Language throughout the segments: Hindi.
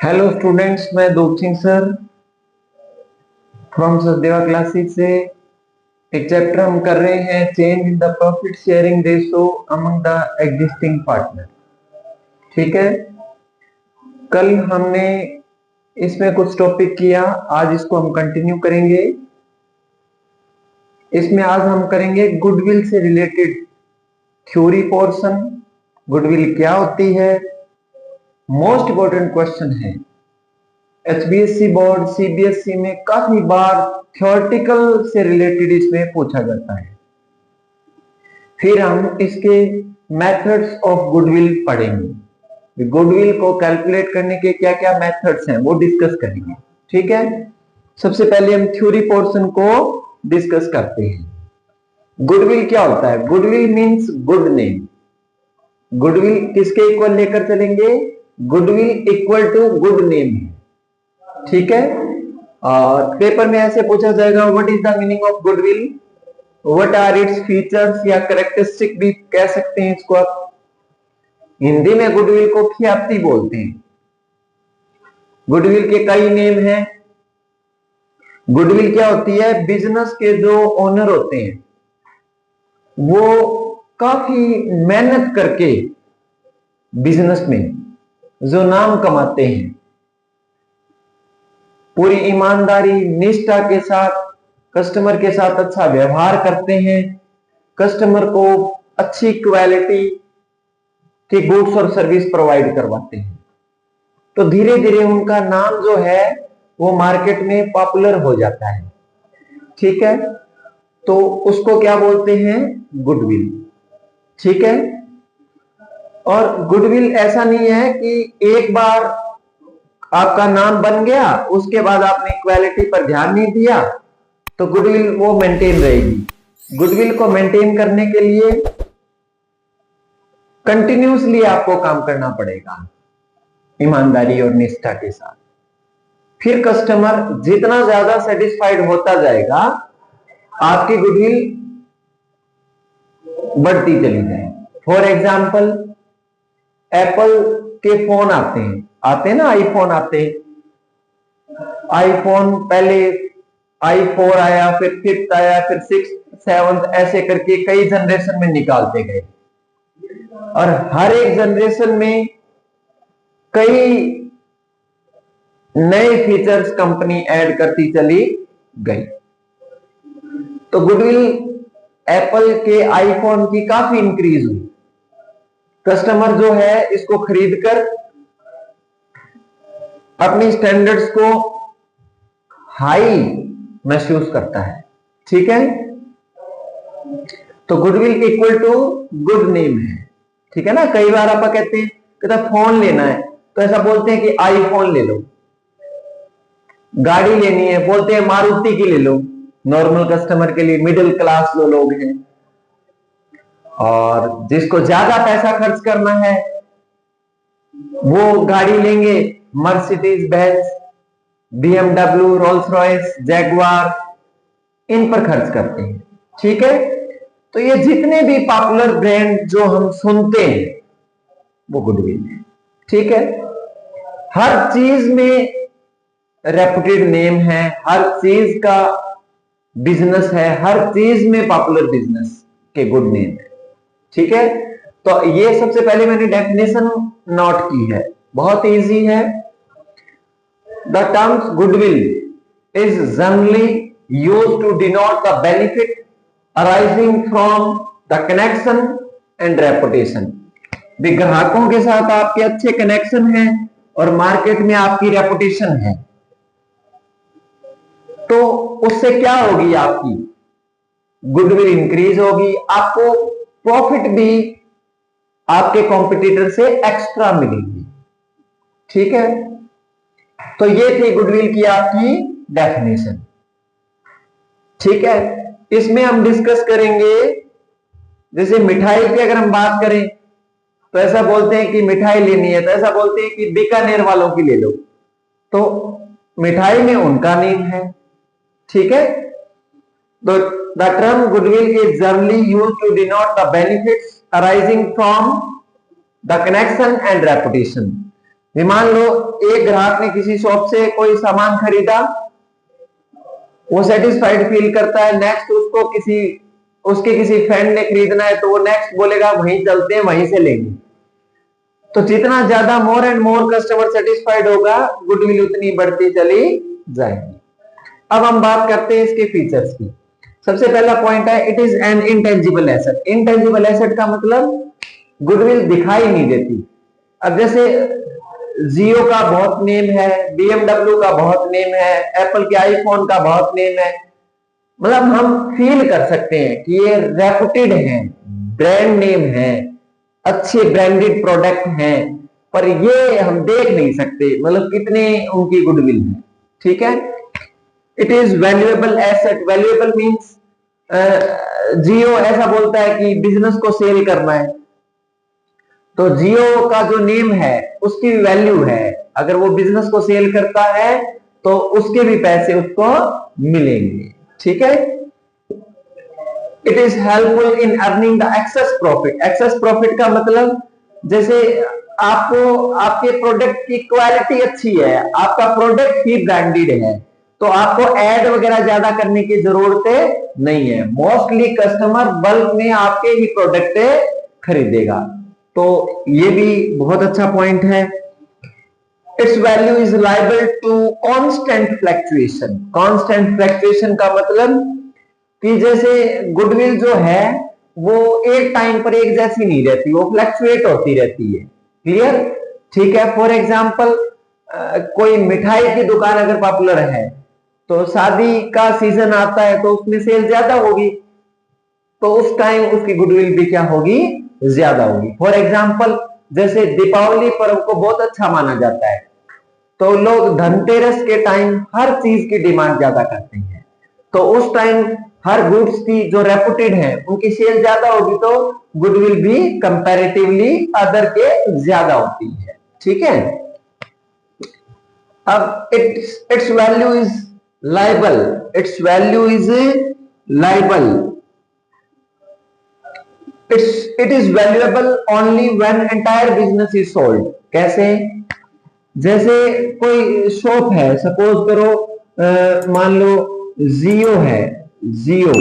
हेलो स्टूडेंट्स, मैं दूप Singh sir from Sachdeva classes से एक चैप्टर हम कर रहे हैं change in the profit sharing ratio among the existing partner. ठीक है, कल हमने इसमें कुछ टॉपिक किया, आज इसको हम कंटिन्यू करेंगे। इसमें आज हम करेंगे गुडविल से रिलेटेड थ्योरी पोर्शन। गुडविल क्या होती है, मोस्ट इंपॉर्टेंट क्वेश्चन है। एचबीएससी बोर्ड सीबीएसई में काफी बार थ्योरेटिकल से रिलेटेड इसमें पूछा जाता है। फिर हम इसके मेथड्स ऑफ गुडविल पढ़ेंगे। गुडविल को कैलकुलेट करने के क्या क्या मेथड्स हैं वो डिस्कस करेंगे। ठीक है, सबसे पहले हम थ्योरी पोर्शन को डिस्कस करते हैं। गुडविल क्या होता है? Goodwill means good name. Goodwill किसके इक्वल लेकर चलेंगे? Goodwill equal to good name है। ठीक है, और पेपर में ऐसे पूछा जाएगा what is the meaning of goodwill, what are its features या कैरेक्टरिस्टिक भी कह सकते हैं इसको आप। हिंदी में गुडविल को ख्याति बोलते हैं। गुडविल के कई नेम हैं। गुडविल क्या होती है? बिजनेस के जो ओनर होते हैं वो काफी मेहनत करके बिजनेस में जो नाम कमाते हैं, पूरी ईमानदारी निष्ठा के साथ कस्टमर के साथ अच्छा व्यवहार करते हैं, कस्टमर को अच्छी क्वालिटी के गुड्स और सर्विस प्रोवाइड करवाते हैं, तो धीरे धीरे उनका नाम जो है वो मार्केट में पॉपुलर हो जाता है। ठीक है, तो उसको क्या बोलते हैं? गुडविल। ठीक है, और गुडविल ऐसा नहीं है कि एक बार आपका नाम बन गया उसके बाद आपने क्वालिटी पर ध्यान नहीं दिया तो गुडविल वो मेंटेन रहेगी। गुडविल को मेंटेन करने के लिए कंटिन्यूसली आपको काम करना पड़ेगा ईमानदारी और निष्ठा के साथ। फिर कस्टमर जितना ज्यादा सेटिस्फाइड होता जाएगा आपकी गुडविल बढ़ती चली जाएगी। फॉर एग्जाम्पल, एप्पल के फोन आते हैं ना, आईफोन आते हैं। आईफोन पहले i4 आया, फिर 5th आया, फिर 6th 7th, ऐसे करके कई जनरेशन में निकालते गए और हर एक जनरेशन में कई नए फीचर्स कंपनी ऐड करती चली गई। तो गुडविल एप्पल के आईफोन की काफी इंक्रीज हुई। कस्टमर जो है इसको खरीदकर अपनी स्टैंडर्ड्स को हाई महसूस करता है। ठीक है, तो goodwill equal to good name है। ठीक है ना, कई बार आप कहते हैं कि फोन लेना है तो ऐसा बोलते हैं कि आईफोन ले लो। गाड़ी लेनी है बोलते हैं मारुति की ले लो, नॉर्मल कस्टमर के लिए, मिडिल क्लास जो लोग हैं। और जिसको ज्यादा पैसा खर्च करना है वो गाड़ी लेंगे Mercedes Benz, BMW, Rolls Royce, Jaguar, इन पर खर्च करते हैं। ठीक है, तो ये जितने भी पॉपुलर ब्रांड जो हम सुनते हैं वो गुडविल है। ठीक है, हर चीज में रेपुटेड नेम है, हर चीज का बिजनेस है, हर चीज में पॉपुलर बिजनेस के गुड नेम है। ठीक है, तो ये सबसे पहले मैंने डेफिनेशन नोट की है, बहुत इजी है। The terms goodwill is generally used to denote the benefit arising from the connection and reputation. ग्राहकों के साथ आपके अच्छे कनेक्शन हैं और मार्केट में आपकी रेपुटेशन है, तो उससे क्या होगी? आपकी गुडविल इंक्रीज होगी, आपको प्रॉफिट भी आपके कॉम्पिटिटर से एक्स्ट्रा मिलेगी। ठीक है, तो ये थी गुडविल की आपकी डेफिनेशन। ठीक है, इसमें हम डिस्कस करेंगे, जैसे मिठाई की अगर हम बात करें तो ऐसा बोलते हैं कि मिठाई लेनी है तो ऐसा बोलते हैं कि बीकानेर वालों की ले लो, तो मिठाई में उनका नेम है। ठीक है, तो the term goodwill is generally used to denote the benefits arising from the connection and reputation. मान लो एक ग्राहक ने किसी शॉप से कोई सामान खरीदा, वो सेटिस्फाइड फील करता है, नेक्स्ट उसके किसी फ्रेंड ने खरीदना है तो वो नेक्स्ट बोलेगा वहीं चलते हैं वहीं से लेंगे। तो जितना ज्यादा more and more customer satisfied होगा, गुडविल उतनी बढ़ती चली जाएगी। अब हम बात करते हैं इसके फीचर्स की। सबसे पहला पॉइंट है, it is an intangible asset. Intangible asset का मतलब गुडविल दिखाई नहीं देती। अब जैसे जियो का बहुत नेम है, BMW का बहुत नेम है, एप्पल के आईफोन का बहुत नेम है, मतलब हम फील कर सकते हैं कि ये रेपुटेड है, ब्रांड नेम है, अच्छे ब्रांडेड प्रोडक्ट हैं, पर ये हम देख नहीं सकते मतलब कितने उनकी गुडविल है। ठीक है, it is valuable asset. Valuable means जियो ऐसा बोलता है कि बिजनेस को सेल करना है, तो जियो का जो नेम है उसकी वैल्यू है, अगर वो बिजनेस को सेल करता है तो उसके भी पैसे उसको मिलेंगे। ठीक है, it is helpful in earning the access profit. Access profit का मतलब जैसे आपको आपके प्रोडक्ट की क्वालिटी अच्छी है, आपका प्रोडक्ट ही ब्रांडेड है, तो आपको ऐड वगैरह ज्यादा करने की जरूरत नहीं है। मोस्टली कस्टमर बल्क में आपके ही प्रोडक्ट खरीदेगा, तो ये भी बहुत अच्छा पॉइंट है। Its value is liable to constant fluctuation. Constant fluctuation का मतलब कि जैसे गुडविल जो है वो एक टाइम पर एक जैसी नहीं रहती, वो फ्लक्चुएट होती रहती है। क्लियर? ठीक है, फॉर एग्जांपल कोई मिठाई की दुकान अगर पॉपुलर है तो शादी का सीजन आता है तो उसमें सेल ज्यादा होगी, तो उस टाइम उसकी गुडविल भी क्या होगी? ज्यादा होगी। फॉर एग्जांपल जैसे दीपावली पर्व को बहुत अच्छा माना जाता है, तो लोग धनतेरस के टाइम हर चीज की डिमांड ज्यादा करते हैं, तो उस टाइम हर गुड्स की जो रेपुटेड है उनकी सेल ज्यादा होगी, तो गुडविल भी कंपैरेटिवली अदर के ज्यादा होती है। ठीक है, अब it's value is liable. It's value is liable. It is valuable only when entire business is sold. कैसे? जैसे कोई शॉप है, सपोज करो मान लो जियो है, जियो,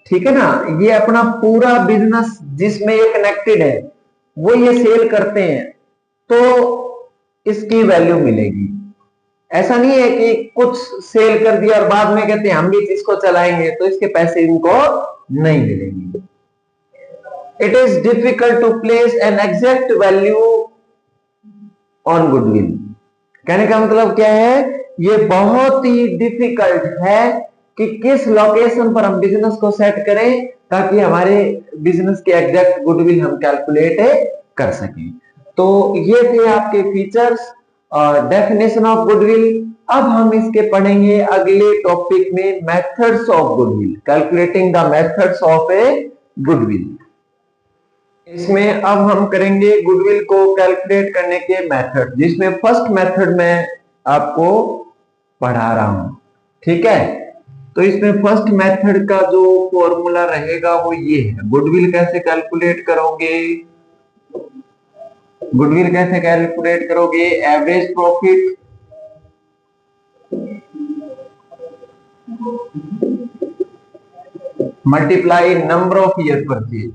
ठीक है ना, ये अपना पूरा बिजनेस जिसमें ये कनेक्टेड है वो ये सेल करते हैं, तो इसकी वैल्यू मिलेगी। ऐसा नहीं है कि कुछ सेल कर दिया और बाद में कहते हैं हम भी इसको चलाएंगे, तो इसके पैसे इनको नहीं मिलेंगे। It is difficult to place an exact value on goodwill. कहने का मतलब क्या है, ये बहुत ही डिफिकल्ट है कि किस लोकेशन पर हम बिजनेस को सेट करें ताकि हमारे बिजनेस के एग्जैक्ट गुडविल हम कैलकुलेट कर सकें। तो ये थे आपके फीचर्स और डेफिनेशन ऑफ गुडविल। अब हम इसके पढ़ेंगे अगले टॉपिक में methods of goodwill, calculating the methods of A goodwill. इसमें अब हम करेंगे गुडविल को कैलकुलेट करने के मेथड, जिसमें फर्स्ट मेथड मैं आपको पढ़ा रहा हूं। ठीक है, तो इसमें फर्स्ट मेथड का जो फॉर्मूला रहेगा वो ये है। गुडविल कैसे कैलकुलेट करोगे? गुडविल कैसे कैलकुलेट करोगे? Average profit multiply number of year purchase.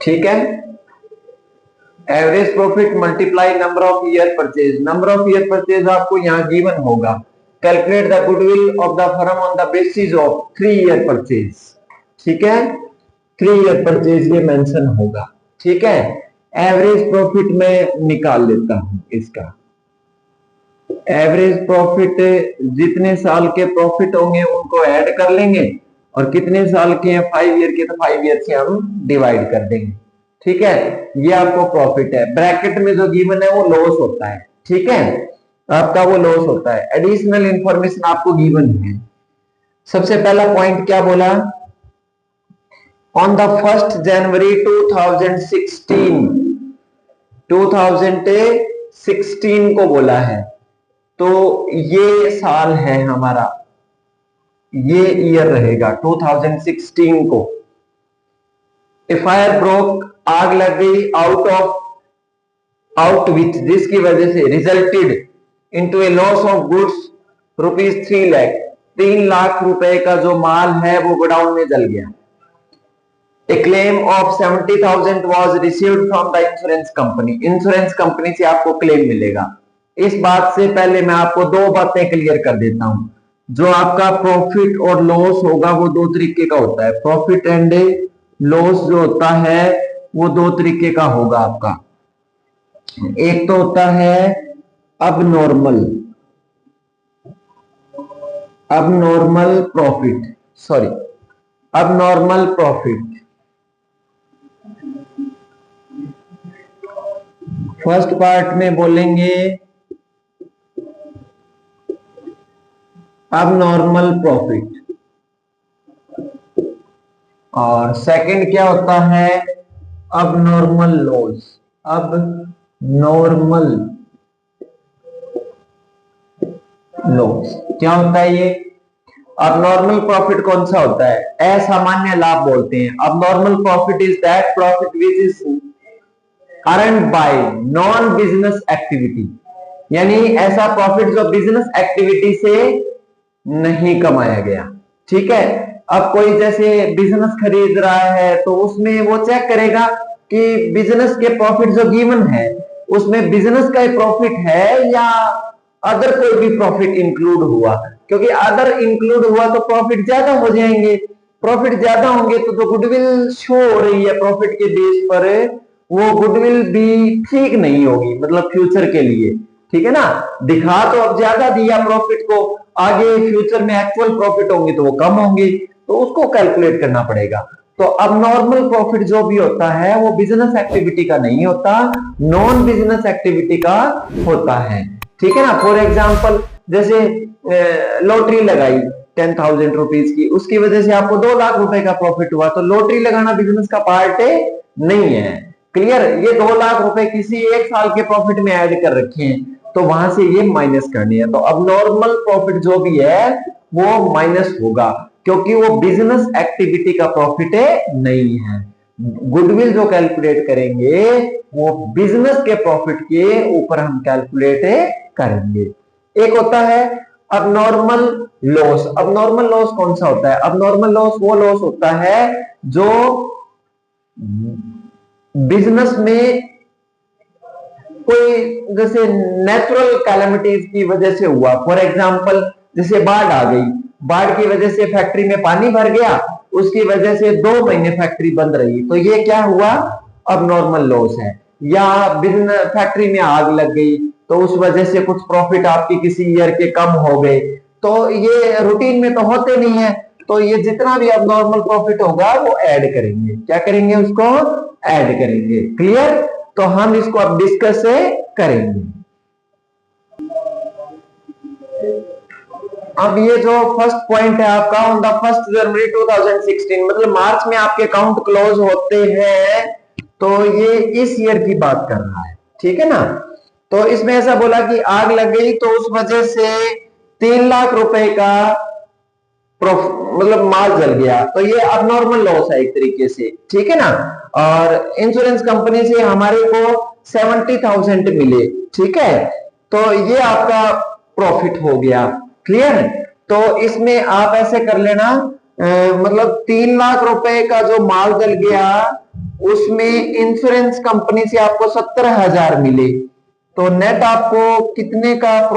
ठीक है, average profit multiply number of year purchase. Number of year purchase आपको यहां गिवन होगा। Calculate the goodwill of the firm on the basis of 3 year purchase. ठीक है, 3 ईयर परचेज ये मेंशन होगा। ठीक है, एवरेज प्रॉफिट में निकाल लेता हूं इसका। एवरेज प्रॉफिट जितने साल के प्रॉफिट होंगे उनको ऐड कर लेंगे, और कितने साल के हैं 5 ईयर के, तो 5 ईयर से हम डिवाइड कर देंगे। ठीक है, ये आपको प्रॉफिट है। ब्रैकेट में जो गिवन है वो लॉस होता है। ठीक है, आपका वो लॉस होता है। एडिशनल इंफॉर्मेशन आपको गिवन है। सबसे पहला पॉइंट क्या बोला? ऑन द 1 जनवरी 2016 को बोला है, तो ये साल है हमारा ये ईयर रहेगा 2016 को। ए फायर ब्रोक, आग लग गई, आउट विच, जिसकी वजह से resulted into A loss of goods ₹3 lakh, 3 lakh रुपए का जो माल है वो गोडाउन में जल गया। A claim of 70,000 was received from the insurance company, insurance company से आपको क्लेम मिलेगा। इस बात से पहले मैं आपको दो बातें क्लियर कर देता हूं। जो आपका प्रॉफिट और लॉस होगा वो दो तरीके का होता है। प्रॉफिट एंड लॉस जो होता है वो दो तरीके का होगा आपका। एक तो होता है abnormal profit, abnormal profit. First part में बोलेंगे अबनॉर्मल प्रॉफिट, और सेकंड क्या होता है अबनॉर्मल लॉस। अबनॉर्मल लॉस क्या होता है ये? अबनॉर्मल प्रॉफिट कौन सा होता है? असामान्य लाभ बोलते हैं। Abnormal profit is that profit which is earned bye non business activity, यानी ऐसा प्रॉफिट जो बिजनेस एक्टिविटी से नहीं कमाया गया। ठीक है, अब कोई जैसे बिजनेस खरीद रहा है तो उसमें वो चेक करेगा कि बिजनेस के प्रॉफिट जो गिवन है उसमें बिजनेस का ही प्रॉफिट है या अदर कोई भी प्रॉफिट इंक्लूड हुआ, क्योंकि अदर इंक्लूड हुआ तो प्रॉफिट ज्यादा हो जाएंगे। प्रॉफिट ज्यादा होंगे तो जो गुडविल शो हो रही है प्रॉफिट के बेस पर, वो गुडविल भी ठीक नहीं होगी, मतलब फ्यूचर के लिए। ठीक है ना, दिखा तो अब ज्यादा दिया प्रॉफिट को, आगे फ्यूचर में एक्चुअल प्रॉफिट होंगे तो वो कम होंगे, तो उसको कैलकुलेट करना पड़ेगा। तो अब नॉर्मल प्रॉफिट जो भी होता है वो बिजनेस एक्टिविटी का नहीं होता, नॉन बिजनेस एक्टिविटी का होता है। ठीक है ना, फॉर एग्जाम्पल जैसे लॉटरी लगाई 10,000 रुपीज की, उसकी वजह से आपको 2 लाख रुपए का प्रॉफिट हुआ, तो लॉटरी लगाना बिजनेस का पार्ट नहीं है। क्लियर? ये 2 लाख रुपए किसी एक साल के प्रॉफिट में ऐड कर रखे हैं, तो वहां से ये माइनस करनी है। तो अब नॉर्मल प्रॉफिट जो भी है वो माइनस होगा, क्योंकि वो बिजनेस एक्टिविटी का प्रॉफिट नहीं है। गुडविल जो कैलकुलेट करेंगे वो बिजनेस के प्रॉफिट के ऊपर हम कैलकुलेट करेंगे। एक होता है अबनॉर्मल लॉस। अबनॉर्मल लॉस कौन सा होता है? अबनॉर्मल लॉस वो लॉस होता है जो बिजनेस में कोई जैसे नेचुरल कैलेमिटीज की वजह से हुआ। फॉर एग्जांपल जैसे बाढ़ आ गई, बाढ़ की वजह से फैक्ट्री में पानी भर गया, उसकी वजह से 2 महीने फैक्ट्री बंद रही, तो ये क्या हुआ? अबनॉर्मल लॉस है। या बिजनेस फैक्ट्री में आग लग गई तो उस वजह से कुछ प्रॉफिट आपकी किसी ईयर के कम हो गए, तो ये रूटीन में तो होते नहीं है, तो ये जितना भी अबनॉर्मल प्रॉफिट होगा वो ऐड करेंगे। क्या करेंगे? उसको ऐड करेंगे। क्लियर? तो हम इसको अब डिस्कस करेंगे। अब ये जो फर्स्ट पॉइंट है आपका, ऑन द 1 जनवरी 2016, मतलब मार्च में आपके अकाउंट क्लोज होते हैं, तो ये इस ईयर की बात कर रहा है। ठीक है ना, तो इसमें ऐसा बोला कि आग लग गई तो उस वजह से 3 लाख रुपए का मतलब माल जल गया, तो ये अबनॉर्मल लॉस है एक तरीके से। ठीक है ना, और इंश्योरेंस कंपनी से हमारे को 70,000 मिले। ठीक है, तो ये आपका प्रॉफिट हो गया। क्लियर? तो इसमें आप ऐसे कर लेना, मतलब 3 लाख रुपए का जो माल जल गया उसमें इंश्योरेंस कंपनी से आपको 70,000 मिले, तो नेट आपको कितने का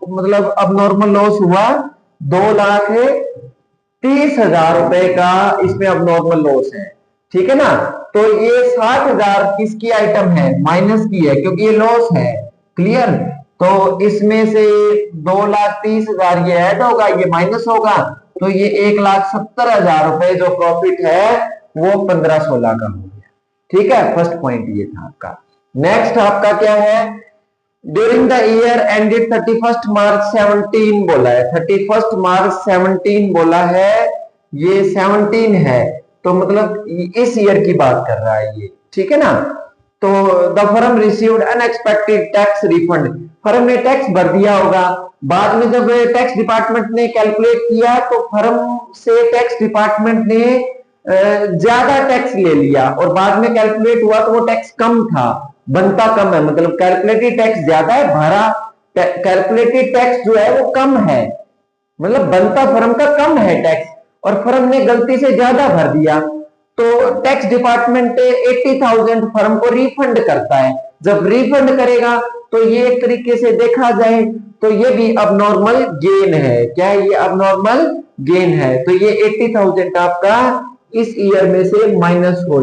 मतलब अबनॉर्मल लॉस हुआ? 2,30,000 रुपए का इसमें अबनॉर्मल लॉस है। ठीक है ना, तो ये 60,000 किसकी आइटम है? माइनस की है, क्योंकि ये लॉस है। क्लियर? तो इसमें से 2,30,000 ये ऐड होगा, ये माइनस होगा, तो ये 1,70,000 रुपए जो प्रॉफिट है वो 15-16 का हो गया। ठीक है, फर्स्ट पॉइंट ये था आपका। नेक्स्ट आपका क्या है? ड्यूरिंग द ईयर एंडेड 31 मार्च 17 बोला है, 31 मार्च 17 बोला है, ये 17 है, तो मतलब इस ईयर की बात कर रहा है ये। ठीक है ना, तो the firm received unexpected tax refund, firm ने टैक्स भर दिया होगा, बाद में जब टैक्स डिपार्टमेंट ने कैलकुलेट किया तो फर्म से टैक्स डिपार्टमेंट ने ज्यादा टैक्स ले लिया और बाद में कैलकुलेट हुआ तो वो टैक्स कम था, बनता कम है, मतलब कैलकुलेटेड टैक्स ज्यादा है, भरा कैलकुलेटेड टैक्स जो है वो कम है, मतलब बनता फर्म का कम है टैक्स, और फर्म ने गलती से ज्यादा भर दिया तो टैक्स डिपार्टमेंट 80,000 फर्म को रिफंड करता है। जब रिफंड करेगा तो ये एक तरीके से देखा जाए तो ये भी अबनॉर्मल गेन है। क्या है ये? अबनॉर्मल गेन है। तो ये 80,000 आपका इस ईयर में से माइनस हो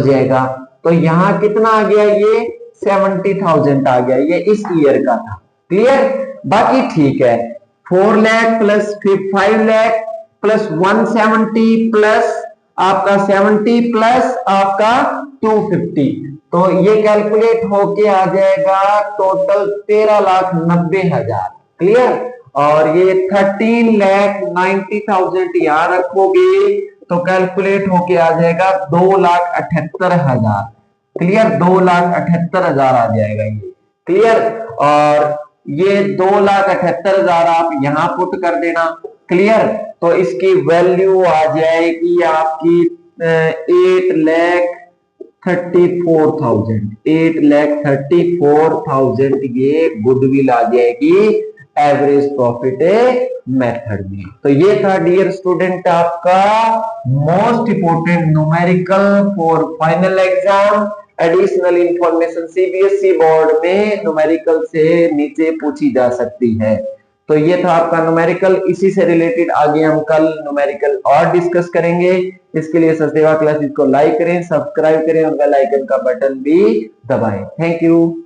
जाएगा। तो यहां कितना आ गया? ये 70,000 आ गया, ये इस ईयर का था। क्लियर? बाकी ठीक है। 4 lakh plus 5 lakh plus 170 plus आपका 70 प्लस आपका 250, तो ये कैलकुलेट होके आ जाएगा टोटल 13,90,000। क्लियर? और ये 13,90,000 यहां रखोगे तो कैलकुलेट होके आ जाएगा 2,78,000। क्लियर? 2,78,000 आ जाएगा ये। क्लियर? और ये 2,78,000 आप यहां पुट कर देना। क्लियर? तो इसकी वैल्यू आ जाएगी आपकी 8,34,000। 8,34,000 ये गुडविल आ जाएगी एवरेज प्रॉफिट मेथड में। तो ये था डियर स्टूडेंट आपका most important numerical for final exam. Additional information CBSE board में न्यूमेरिकल से नीचे पूछी जा सकती है। तो ये था आपका न्यूमेरिकल। इसी से रिलेटेड आगे हम कल न्यूमेरिकल और डिस्कस करेंगे। इसके लिए सचदेवा क्लासेस को लाइक करें, सब्सक्राइब करें और बेल आइकन का बटन भी दबाएं। Thank you.